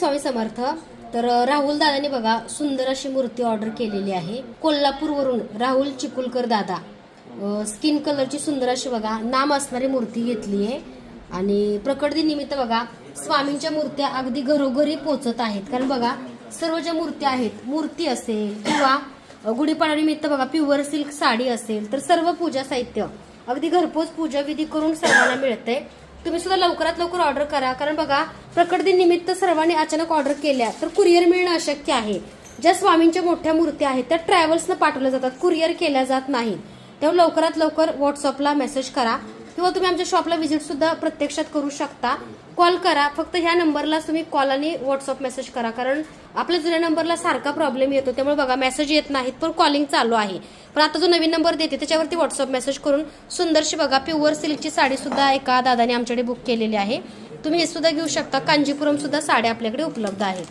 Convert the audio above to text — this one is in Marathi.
स्वामी समर्थ। तर राहुल दादाने बघा सुंदर अशी मूर्ती ऑर्डर केलेली आहे कोल्हापूरवरून। राहुल चिकुलकर दादा स्किन कलरची सुंदर अशी बघा नाम असणारी मूर्ती घेतली आहे आणि प्रकट दिन निमित्त बघा स्वामींच्या मूर्त्या अगदी घरोघरी पोहोचत आहेत। कारण बघा सर्व ज्या मूर्त्या आहेत, मूर्ती असेल किंवा गुढीपाडवा निमित्त बघा प्युअर सिल्क साडी असेल, तर सर्व पूजा साहित्य अगदी घरपोच पूजा विधी करून सर्वांना मिळते। तुम्ही सुद्धा लवकरात लवकर ऑर्डर करा, कारण बघा प्रकट दिन निमित्त सर्वांनी अचानक ऑर्डर केल्या तर कुरिअर मिळणं अशक्य आहे। ज्या स्वामींच्या मोठ्या मूर्त्या आहेत त्या ट्रॅव्हल्सनं पाठवल्या जातात, कुरिअर केल्या जात नाहीत। तेव्हा लवकरात लवकर व्हॉट्सअपला मेसेज करा किंवा तुम्ही आमच्या शॉपला व्हिजिट सुद्धा प्रत्यक्षात करू शकता। कॉल करा, फक्त ह्या नंबरला तुम्ही कॉल आणि व्हॉट्सअप मेसेज करा, कारण आपल्या जुन्या नंबरला सारखा प्रॉब्लेम येतो, त्यामुळे बघा मेसेज येत नाहीत पण कॉलिंग चालू आहे। पण आता जो नवीन नंबर देते त्याच्यावरती व्हॉट्सअप मेसेज करून सुंदरशी बघा प्युअर सिल्कची साडी सुद्धा एका दादाने आमच्याकडे बुक केलेली आहे। तुम्ही हे सुद्धा घेऊ शकता। कांजीपुरम सुद्धा साड्या आपल्याकडे उपलब्ध आहेत।